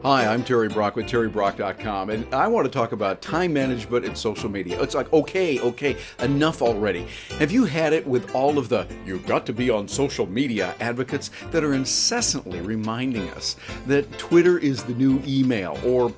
Hi, I'm Terry Brock with terrybrock.com, and I want to talk about time management and social media. It's like, okay, enough already. Have you had it with all of the "you've got to be on social media" advocates that are incessantly reminding us that Twitter is the new email, or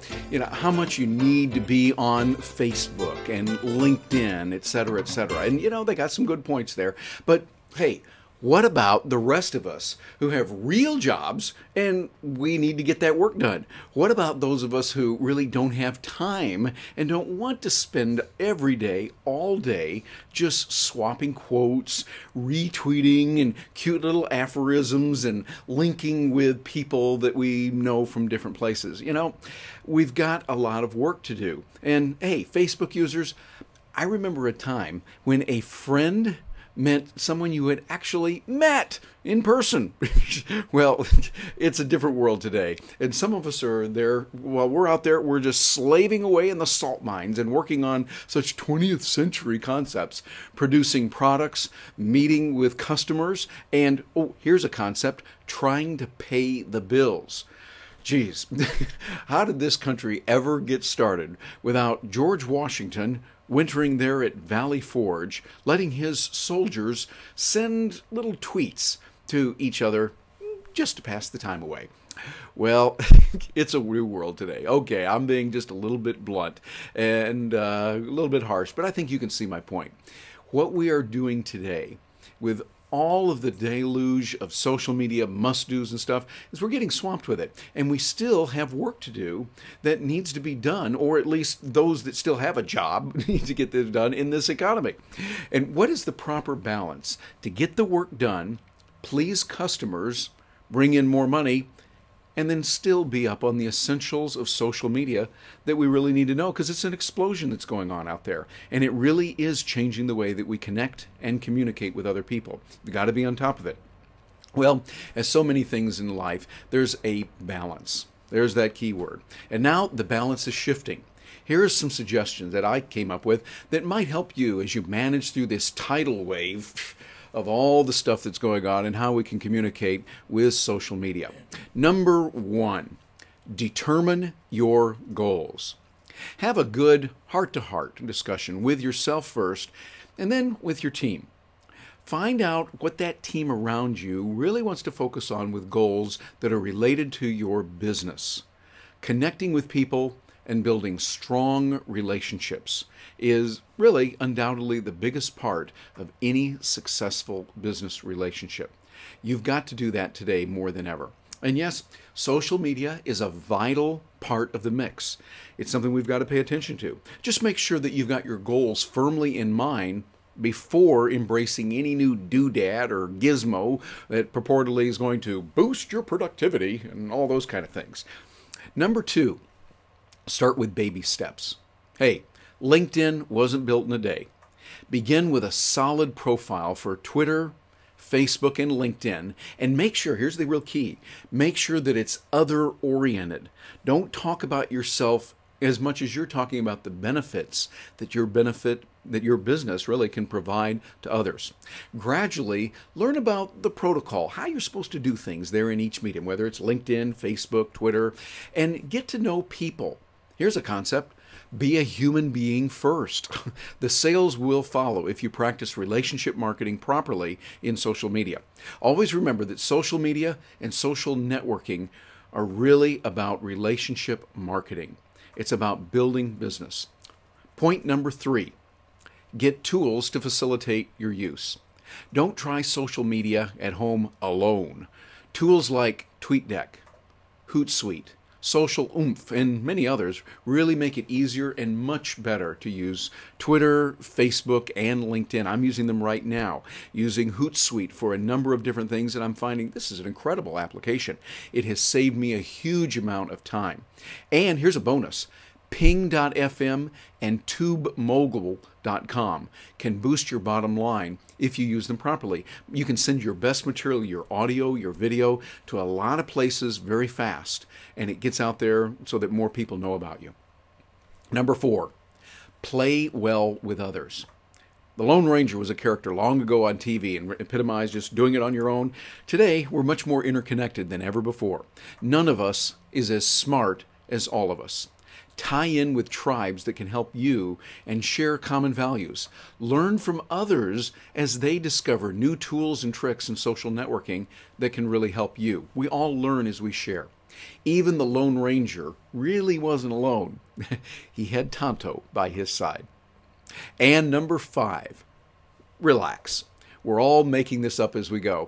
how much you need to be on Facebook and LinkedIn, etc., etc. And they got some good points there, but hey, what about the rest of us who have real jobs and we need to get that work done? What about those of us who really don't have time and don't want to spend every day, all day, just swapping quotes, retweeting and cute little aphorisms and linking with people that we know from different places? We've got a lot of work to do. And hey, Facebook users, I remember a time when a friend meant someone you had actually met in person. Well, it's a different world today. And some of us are there, while we're out there, we're just slaving away in the salt mines and working on such 20th century concepts, producing products, meeting with customers, and, here's a concept, trying to pay the bills. Geez, how did this country ever get started without George Washington wintering there at Valley Forge, letting his soldiers send little tweets to each other just to pass the time away? Well, it's a new world today. Okay, I'm being just a little bit blunt and a little bit harsh, but I think you can see my point. What we are doing today with all of the deluge of social media must-dos and stuff is we're getting swamped with it. And we still have work to do that needs to be done, or at least those that still have a job need to get this done in this economy. And what is the proper balance to get the work done, please customers, bring in more money, and then still be up on the essentials of social media that we really need to know, because it's an explosion that's going on out there. And it really is changing the way that we connect and communicate with other people. You've got to be on top of it. Well, as so many things in life, there's a balance. There's that key word. And now the balance is shifting. Here are some suggestions that I came up with that might help you as you manage through this tidal wave of all the stuff that's going on and how we can communicate with social media. Number one, determine your goals. Have a good heart-to-heart discussion with yourself first and then with your team. Find out what that team around you really wants to focus on with goals that are related to your business. Connecting with people and building strong relationships is really undoubtedly the biggest part of any successful business relationship. You've got to do that today more than ever. And yes, social media is a vital part of the mix. It's something we've got to pay attention to. Just make sure that you've got your goals firmly in mind before embracing any new doodad or gizmo that purportedly is going to boost your productivity and all those kind of things. Number two, start with baby steps. Hey, LinkedIn wasn't built in a day. Begin with a solid profile for Twitter, Facebook, and LinkedIn, and make sure, here's the real key, make sure that it's other-oriented. Don't talk about yourself as much as you're talking about the benefits that your business really can provide to others. Gradually, learn about the protocol, how you're supposed to do things there in each medium, whether it's LinkedIn, Facebook, Twitter, and get to know people. Here's a concept. Be a human being first. The sales will follow if you practice relationship marketing properly in social media. Always remember that social media and social networking are really about relationship marketing. It's about building business. Point number three, get tools to facilitate your use. Don't try social media at home alone. Tools like TweetDeck, Hootsuite, Social Oomph, and many others really make it easier and much better to use Twitter, Facebook, and LinkedIn. I'm using them right now, using Hootsuite for a number of different things, and I'm finding this is an incredible application. It has saved me a huge amount of time. And here's a bonus. Ping.fm and TubeMogul.com can boost your bottom line if you use them properly. You can send your best material, your audio, your video, to a lot of places very fast, and it gets out there so that more people know about you. Number four, play well with others. The Lone Ranger was a character long ago on TV and epitomized just doing it on your own. Today, we're much more interconnected than ever before. None of us is as smart as all of us. Tie in with tribes that can help you and share common values. Learn from others as they discover new tools and tricks in social networking that can really help you. We all learn as we share. Even the Lone Ranger really wasn't alone. He had Tonto by his side. And number 5, relax. We're all making this up as we go.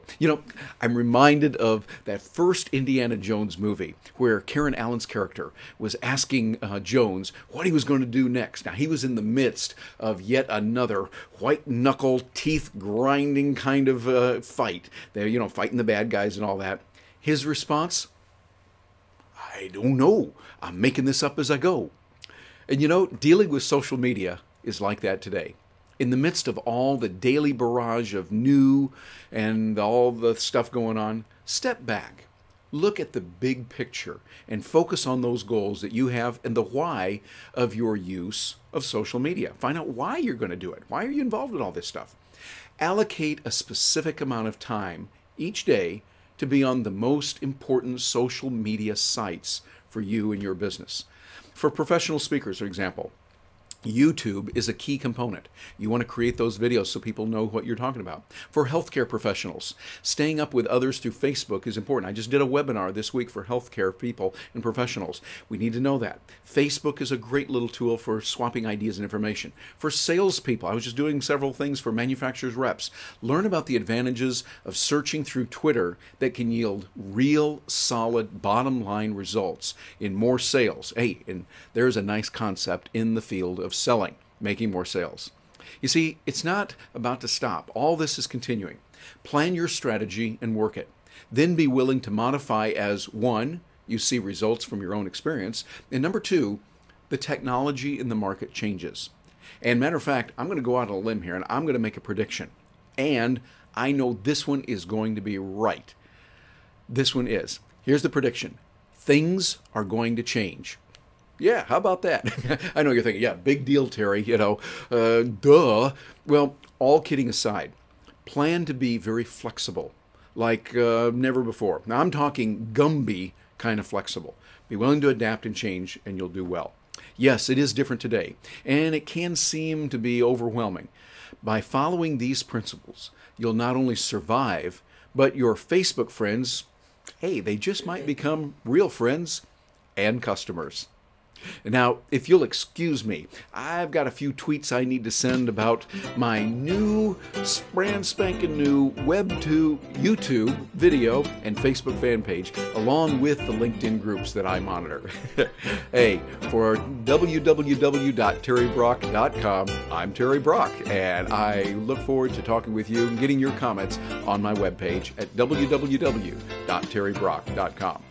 I'm reminded of that first Indiana Jones movie where Karen Allen's character was asking Jones what he was going to do next. Now, he was in the midst of yet another white-knuckle, teeth-grinding kind of fight. They're, fighting the bad guys and all that. His response? I don't know. I'm making this up as I go. And dealing with social media is like that today. In the midst of all the daily barrage of new and all the stuff going on, step back, look at the big picture, and focus on those goals that you have and the why of your use of social media. Find out why you're going to do it. Why are you involved in all this stuff? Allocate a specific amount of time each day to be on the most important social media sites for you and your business. For professional speakers, for example, YouTube is a key component. You want to create those videos so people know what you're talking about. For healthcare professionals, staying up with others through Facebook is important. I just did a webinar this week for healthcare people and professionals. We need to know that. Facebook is a great little tool for swapping ideas and information. For salespeople, I was just doing several things for manufacturers reps. Learn about the advantages of searching through Twitter that can yield real, solid, bottom line results in more sales. Hey, and there's a nice concept in the field of selling, making more sales. You see, it's not about to stop. All this is continuing. Plan your strategy and work it. Then be willing to modify as 1, you see results from your own experience, and number 2, the technology in the market changes. And matter of fact, I'm going to go out on a limb here and I'm going to make a prediction. And I know this one is going to be right. This one is. Here's the prediction. Things are going to change. Yeah, how about that? I know you're thinking, yeah, big deal, Terry, duh. Well, all kidding aside, plan to be very flexible, like never before. Now, I'm talking Gumby kind of flexible. Be willing to adapt and change, and you'll do well. Yes, it is different today, and it can seem to be overwhelming. By following these principles, you'll not only survive, but your Facebook friends, hey, they just might become real friends and customers. Now, if you'll excuse me, I've got a few tweets I need to send about my new, brand spanking new Web to YouTube video and Facebook fan page, along with the LinkedIn groups that I monitor. Hey, for www.terrybrock.com, I'm Terry Brock, and I look forward to talking with you and getting your comments on my webpage at www.terrybrock.com.